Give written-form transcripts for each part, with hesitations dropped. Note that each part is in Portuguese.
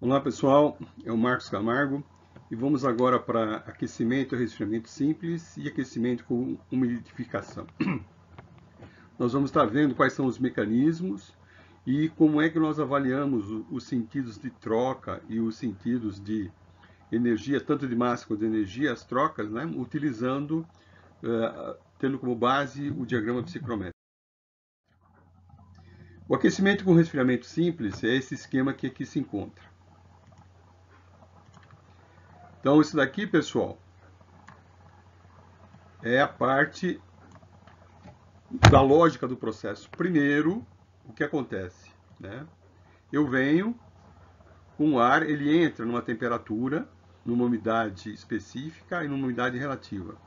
Olá pessoal, é o Marcos Camargo e vamos agora para aquecimento e resfriamento simples e aquecimento com umidificação. Nós vamos estar vendo quais são os mecanismos e como é que nós avaliamos os sentidos de troca e os sentidos de energia, tanto de massa quanto de energia, as trocas, né, utilizando, tendo como base o diagrama psicrométrico. O aquecimento com resfriamento simples é esse esquema que aqui se encontra. Então, isso daqui, pessoal, é a parte da lógica do processo. Primeiro, o que acontece? Né? Eu venho com o ar, ele entra numa temperatura, numa umidade específica e numa umidade relativa.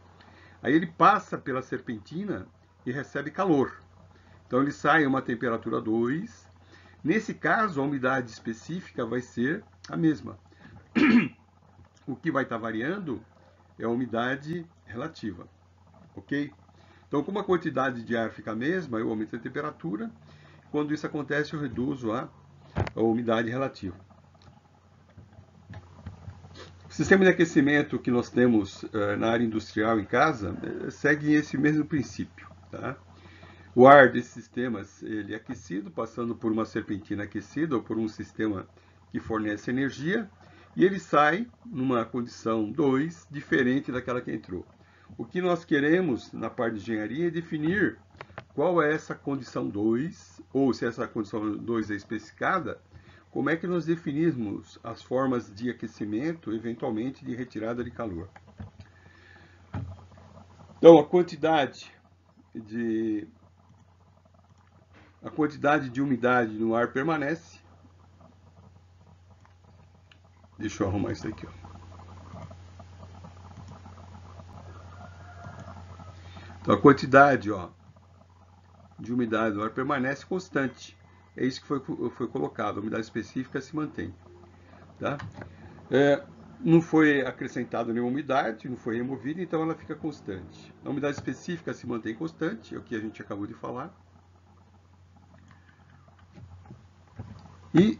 Aí ele passa pela serpentina e recebe calor. Então ele sai a uma temperatura 2. Nesse caso, a umidade específica vai ser a mesma. O que vai estar variando é a umidade relativa, ok? Então, como a quantidade de ar fica a mesma, eu aumento a temperatura. Quando isso acontece, eu reduzo a umidade relativa. O sistema de aquecimento que nós temos na área industrial em casa segue esse mesmo princípio. Tá? O ar desses sistemas ele é aquecido, passando por uma serpentina aquecida ou por um sistema que fornece energia, e ele sai numa condição 2, diferente daquela que entrou. O que nós queremos na parte de engenharia é definir qual é essa condição 2, ou se essa condição 2 é especificada, como é que nós definimos as formas de aquecimento, eventualmente de retirada de calor. Então, a quantidade de umidade no ar permanece. Deixa eu arrumar isso aqui. Então, a quantidade de umidade no ar permanece constante. É isso que foi colocado. A umidade específica se mantém. Tá? Não foi acrescentada nenhuma umidade, não foi removida, então ela fica constante. A umidade específica se mantém constante, é o que a gente acabou de falar. E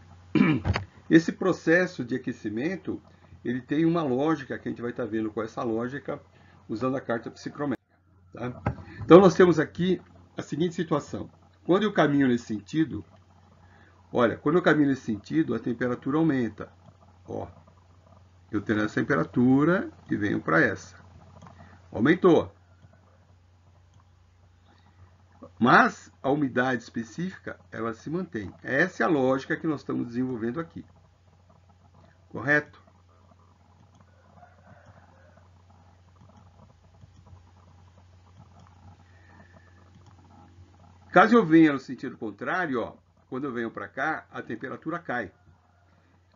esse processo de aquecimento, ele tem uma lógica que a gente vai estar vendo com essa lógica usando a carta psicrométrica. Tá? Então nós temos aqui a seguinte situação. Quando eu caminho nesse sentido, olha, quando eu caminho nesse sentido, a temperatura aumenta. Ó, eu tenho essa temperatura e venho para essa. Aumentou. Mas a umidade específica, ela se mantém. Essa é a lógica que nós estamos desenvolvendo aqui. Correto? Caso eu venha no sentido contrário, ó, quando eu venho para cá, a temperatura cai.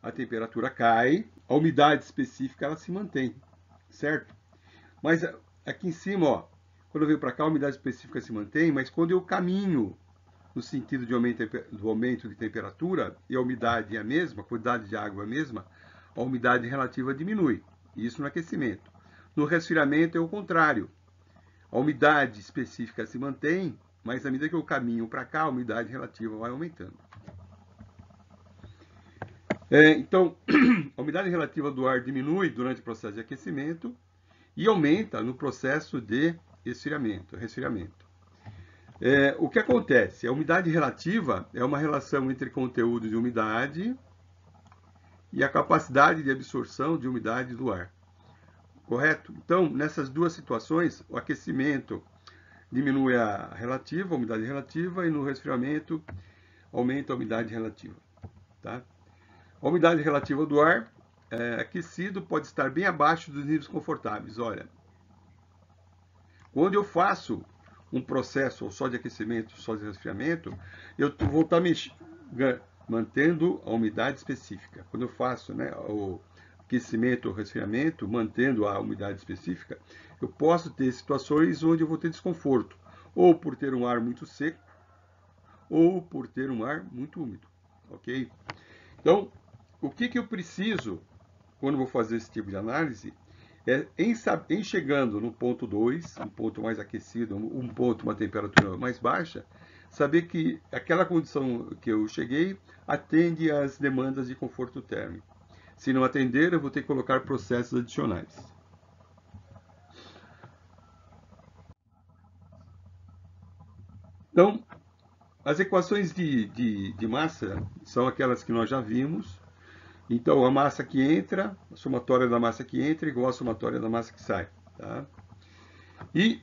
A temperatura cai, a umidade específica ela se mantém, certo? Mas aqui em cima, ó, quando eu venho para cá, a umidade específica se mantém, mas quando eu caminho no sentido de aumento de temperatura e a umidade é a mesma, a quantidade de água é a mesma, a umidade relativa diminui. Isso no aquecimento. No resfriamento é o contrário. A umidade específica se mantém, mas à medida que eu caminho para cá, a umidade relativa vai aumentando. Então, a umidade relativa do ar diminui durante o processo de aquecimento e aumenta no processo de resfriamento. O que acontece? A umidade relativa é uma relação entre conteúdo de umidade e a capacidade de absorção de umidade do ar. Correto? Então, nessas duas situações, o aquecimento diminui a umidade relativa, e no resfriamento aumenta a umidade relativa. Tá? A umidade relativa do ar aquecido pode estar bem abaixo dos níveis confortáveis. Olha, quando eu faço um processo ou só de aquecimento, só de resfriamento, eu vou estar mantendo a umidade específica. Quando eu faço o aquecimento ou resfriamento, mantendo a umidade específica, eu posso ter situações onde eu vou ter desconforto, ou por ter um ar muito seco, ou por ter um ar muito úmido, ok? Então, o que eu preciso, quando vou fazer esse tipo de análise, em chegando no ponto 2, um ponto mais aquecido, um ponto, uma temperatura mais baixa, saber que aquela condição que eu cheguei atende às demandas de conforto térmico. Se não atender, eu vou ter que colocar processos adicionais. Então, as equações de massa são aquelas que nós já vimos. Então, a massa que entra, a somatória da massa que entra, igual a somatória da massa que sai. Tá? E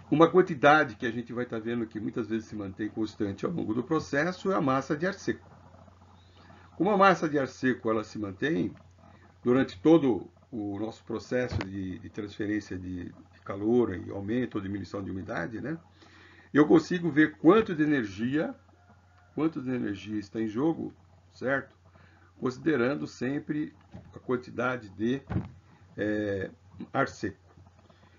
uma quantidade que a gente vai estar vendo que muitas vezes se mantém constante ao longo do processo é a massa de ar seco. Como a massa de ar seco ela se mantém durante todo o nosso processo de transferência de calor e aumento ou diminuição de umidade, né? Eu consigo ver quanto de energia está em jogo, certo? Considerando sempre a quantidade de ar seco.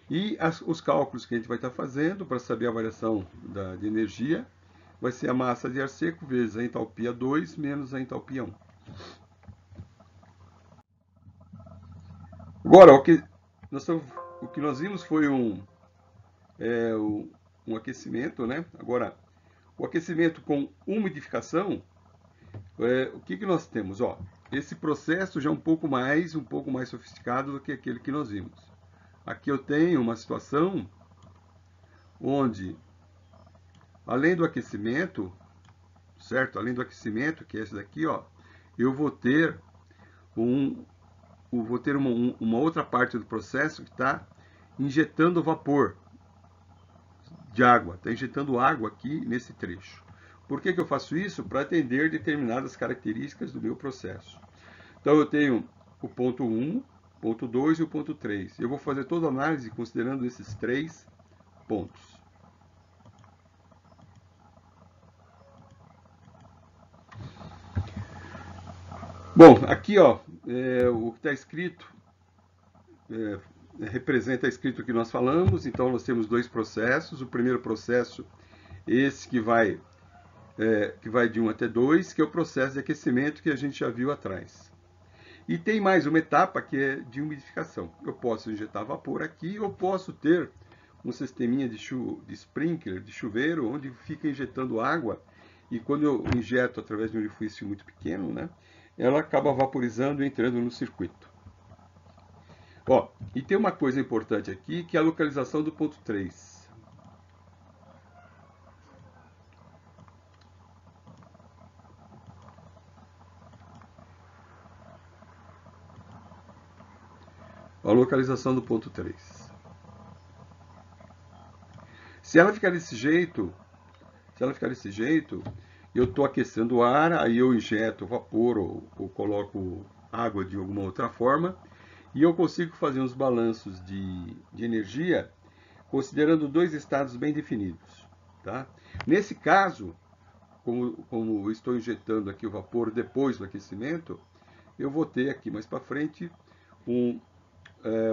E os cálculos que a gente vai estar fazendo para saber a variação de energia vai ser a massa de ar seco vezes a entalpia 2 menos a entalpia 1. Agora, o que nós vimos foi um aquecimento, né? Agora, o aquecimento com umidificação, o que nós temos? Ó, esse processo já é um pouco mais sofisticado do que aquele que nós vimos. Aqui eu tenho uma situação onde, além do aquecimento, certo? Além do aquecimento, que é esse daqui, ó, eu vou ter uma outra parte do processo que está injetando vapor de água, está injetando água aqui nesse trecho. Por que eu faço isso? Para atender determinadas características do meu processo. Então eu tenho o ponto 1, ponto 2 e o ponto 3. Eu vou fazer toda a análise considerando esses 3 pontos. Bom, aqui ó, o que está escrito representa escrito que nós falamos. Então nós temos 2 processos. O primeiro processo, esse que vai de 1 até 2, que é o processo de aquecimento que a gente já viu atrás. E tem mais uma etapa que é de umidificação. Eu posso injetar vapor aqui, ou posso ter um sisteminha de sprinkler, de chuveiro, onde fica injetando água, e quando eu injeto através de um orifício muito pequeno, né, ela acaba vaporizando e entrando no circuito. Ó, e tem uma coisa importante aqui, que é a localização do ponto 3. A localização do ponto 3. Se ela ficar desse jeito, eu estou aquecendo o ar, aí eu injeto vapor ou coloco água de alguma outra forma, e eu consigo fazer uns balanços de energia considerando 2 estados bem definidos. Tá? Nesse caso, como estou injetando aqui o vapor depois do aquecimento, eu vou ter aqui mais para frente uma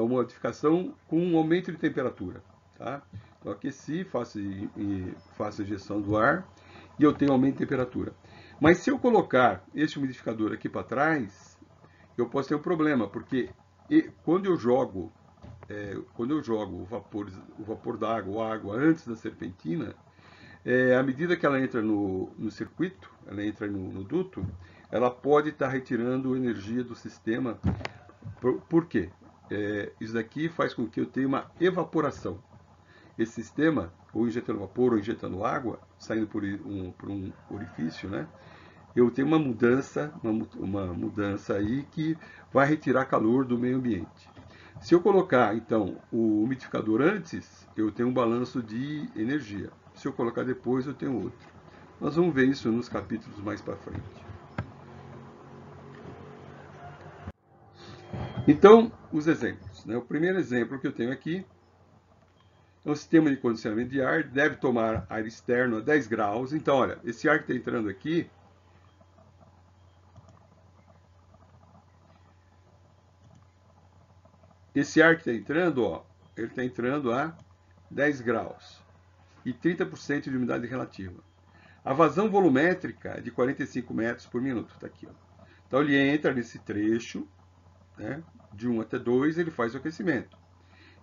modificação com um aumento de temperatura. Tá? Então, aqueci, faço a injeção do ar e eu tenho aumento de temperatura. Mas se eu colocar este umidificador aqui para trás, eu posso ter um problema, porque quando eu jogo o vapor da água, ou a água antes da serpentina, à medida que ela entra no circuito, ela entra no duto, ela pode estar retirando energia do sistema. Por quê? Isso daqui faz com que eu tenha uma evaporação. Esse sistema, ou injetando vapor ou injetando água, saindo por um orifício, né? Eu tenho uma mudança aí que vai retirar calor do meio ambiente. Se eu colocar, então, o umidificador antes, eu tenho um balanço de energia. Se eu colocar depois, eu tenho outro. Nós vamos ver isso nos capítulos mais para frente. Então, os exemplos. Né? O primeiro exemplo que eu tenho aqui é um sistema de condicionamento de ar, deve tomar ar externo a 10 graus. Então, olha, esse ar que está entrando aqui, ó, ele está entrando a 10 graus e 30% de umidade relativa. A vazão volumétrica é de 45 metros por minuto. Tá aqui, ó. Então ele entra nesse trecho, né, de 1 até 2, ele faz o aquecimento.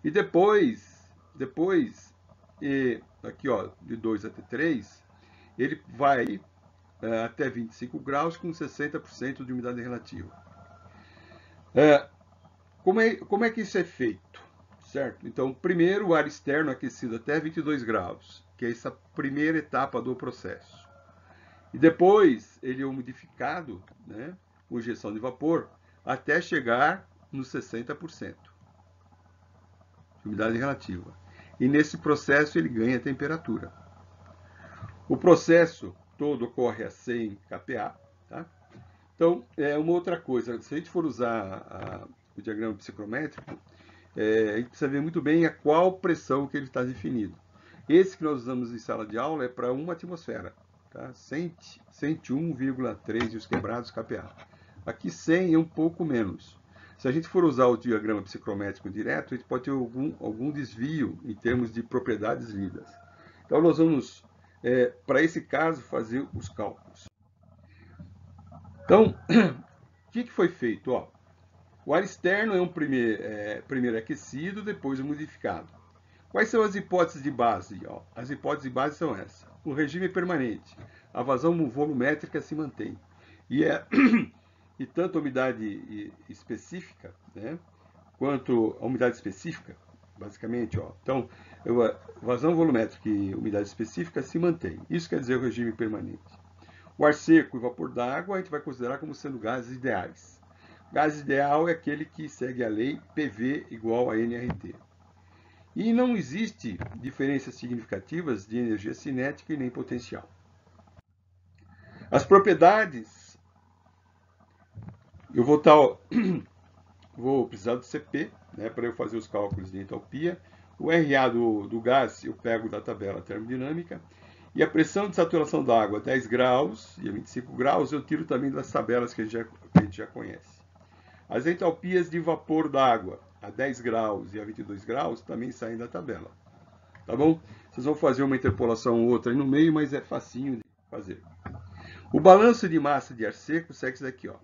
E depois E aqui, ó, de 2 até 3, ele vai até 25 graus com 60% de umidade relativa. Como é que isso é feito? Certo? Então, primeiro o ar externo aquecido até 22 graus, que é essa primeira etapa do processo. E depois ele é umidificado, né, com injeção de vapor, até chegar nos 60% de umidade relativa. E nesse processo ele ganha temperatura. O processo todo ocorre a 100 kPa. Tá? Então, uma outra coisa, se a gente for usar o diagrama psicométrico, a gente precisa ver muito bem a qual pressão que ele está definido. Esse que nós usamos em sala de aula é para 1 atmosfera, tá? 101,3 e os quebrados kPa. Aqui 100 é um pouco menos. Se a gente for usar o diagrama psicométrico direto, a gente pode ter algum desvio em termos de propriedades lidas. Então nós vamos, para esse caso, fazer os cálculos. Então, o que foi feito? Ó, o ar externo é primeiro aquecido, depois umidificado. Quais são as hipóteses de base? Ó, as hipóteses de base são essas. O regime é permanente. A vazão volumétrica se mantém. E tanto a umidade específica, né, quanto a umidade específica, basicamente, ó. Então, vazão volumétrica e umidade específica se mantém. Isso quer dizer o regime permanente. O ar seco e vapor d'água a gente vai considerar como sendo gases ideais. Gás ideal é aquele que segue a lei PV igual a nRT. E não existe diferenças significativas de energia cinética e nem potencial. As propriedades, eu vou precisar do CP, né, para eu fazer os cálculos de entalpia. O RA do gás eu pego da tabela termodinâmica. E a pressão de saturação da água, 10 graus e 25 graus, eu tiro também das tabelas que a gente já conhece. As entalpias de vapor da água, a 10 graus e a 22 graus, também saem da tabela. Tá bom? Vocês vão fazer uma interpolação ou outra aí no meio, mas é facinho de fazer. O balanço de massa de ar seco segue isso daqui, ó.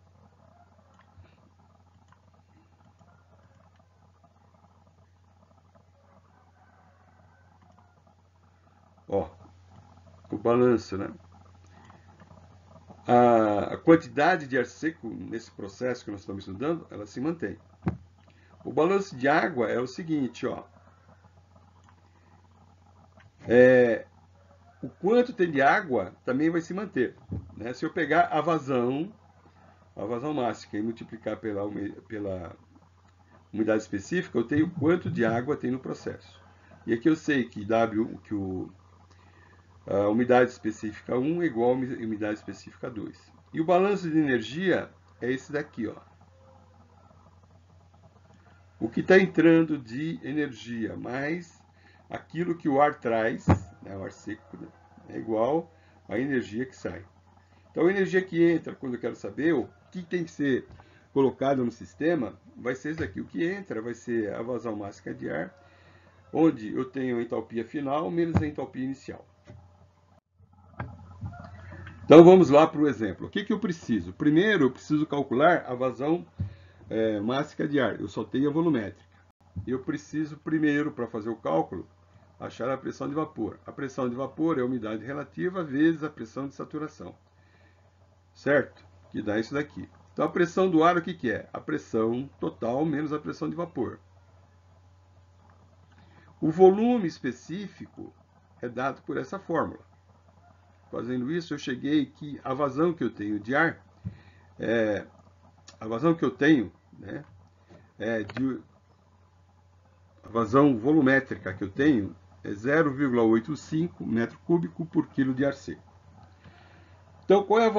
Ó, o balanço, né? A quantidade de ar seco nesse processo que nós estamos estudando, ela se mantém. O balanço de água é o seguinte, ó. O quanto tem de água também vai se manter. Né? Se eu pegar a vazão máxima e multiplicar pela umidade específica, eu tenho quanto de água tem no processo. E aqui eu sei que a umidade específica 1 é igual a umidade específica 2. E o balanço de energia é esse daqui, ó. O que está entrando de energia mais aquilo que o ar traz, né, o ar seco, né, é igual à energia que sai. Então, a energia que entra, quando eu quero saber o que tem que ser colocado no sistema, vai ser isso daqui. O que entra vai ser a vazão máxima de ar, onde eu tenho a entalpia final menos a entalpia inicial. Então, vamos lá para o exemplo. O que eu preciso? Primeiro, eu preciso calcular a vazão máxima de ar. Eu só tenho a volumétrica. Eu preciso, primeiro, para fazer o cálculo, achar a pressão de vapor. A pressão de vapor é a umidade relativa vezes a pressão de saturação. Certo? Que dá isso daqui. Então, a pressão do ar, o que é? A pressão total menos a pressão de vapor. O volume específico é dado por essa fórmula. Fazendo isso, eu cheguei que a vazão que eu tenho de ar, a vazão que eu tenho, né, a vazão volumétrica que eu tenho é 0,85 metro cúbico por quilo de ar seco. Então, qual é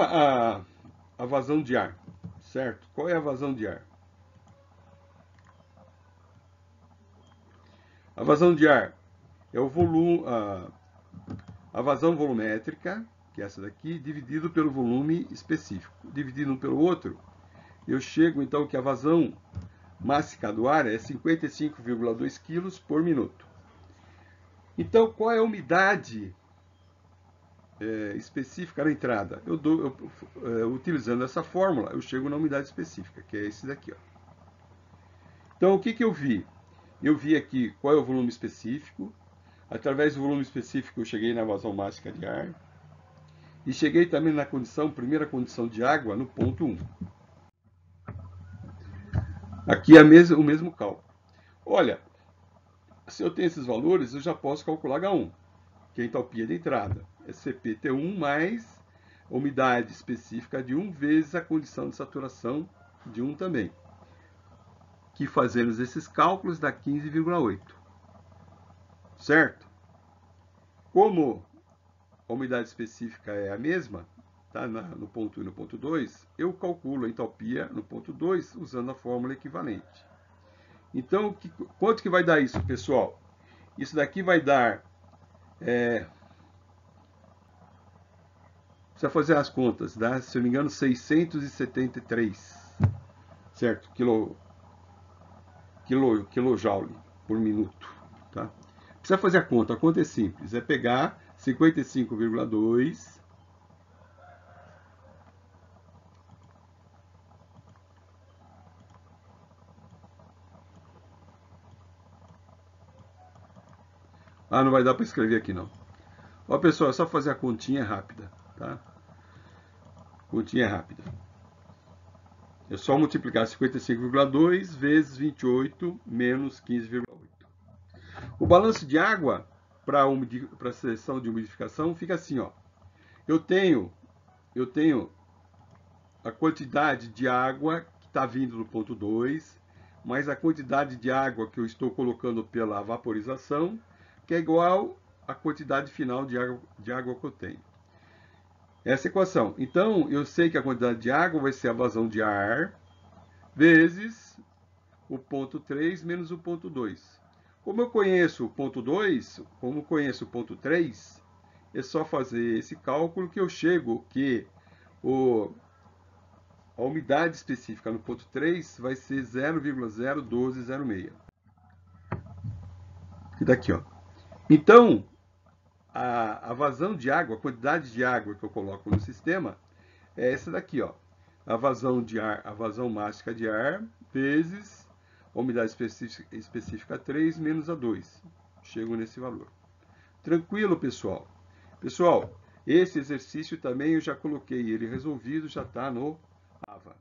a vazão de ar? Certo? Qual é a vazão de ar? A vazão de ar é o volume, a vazão volumétrica, que é essa daqui, dividido pelo volume específico. Dividido um pelo outro, eu chego então que a vazão máxima do ar é 55,2 kg por minuto. Então, qual é a umidade específica na entrada? Utilizando essa fórmula, eu chego na umidade específica, que é esse daqui, ó. Então, o que eu vi? Eu vi aqui qual é o volume específico, Através do volume específico, eu cheguei na vazão máxima de ar. E cheguei também na primeira condição de água, no ponto 1. Aqui é o mesmo cálculo. Olha, se eu tenho esses valores, eu já posso calcular H1, que é a entalpia de entrada. É CpT1 mais a umidade específica de 1 vezes a condição de saturação de 1 também. Que fazendo esses cálculos dá 15,8. Certo? Como a umidade específica é a mesma, tá? No ponto 1 e no ponto 2, eu calculo a entalpia no ponto 2 usando a fórmula equivalente. Então, quanto que vai dar isso, pessoal? Isso daqui vai dar... precisa fazer as contas, dá, se eu não me engano, 673, certo? Kilojoule por minuto, tá? Precisa fazer a conta é simples, é pegar 55,2 não vai dar para escrever aqui não. Ó, pessoal, é só fazer a continha rápida, tá? Continha rápida. É só multiplicar 55,2 vezes 28 menos 15,8. O balanço de água para a seleção de umidificação fica assim, ó. Eu tenho a quantidade de água que está vindo do ponto 2, mais a quantidade de água que eu estou colocando pela vaporização, que é igual à quantidade final de água que eu tenho. Essa equação. Então, eu sei que a quantidade de água vai ser a vazão de ar vezes o ponto 3 menos o ponto 2. Como eu conheço o ponto 2, como eu conheço o ponto 3, é só fazer esse cálculo que eu chego que a umidade específica no ponto 3 vai ser 0,01206. E daqui, ó. Então, a vazão de água, a quantidade de água que eu coloco no sistema é essa daqui, ó. A vazão de ar, a vazão máxima de ar vezes a umidade específica 3 menos a 2. Chego nesse valor. Tranquilo, pessoal? Pessoal, esse exercício também eu já coloquei ele resolvido, já está no AVA.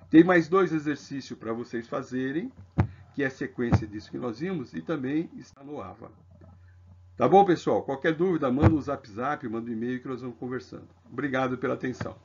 Tem mais 2 exercícios para vocês fazerem, que é a sequência disso que nós vimos, e também está no AVA. Tá bom, pessoal? Qualquer dúvida, manda um zap, manda um e-mail que nós vamos conversando. Obrigado pela atenção.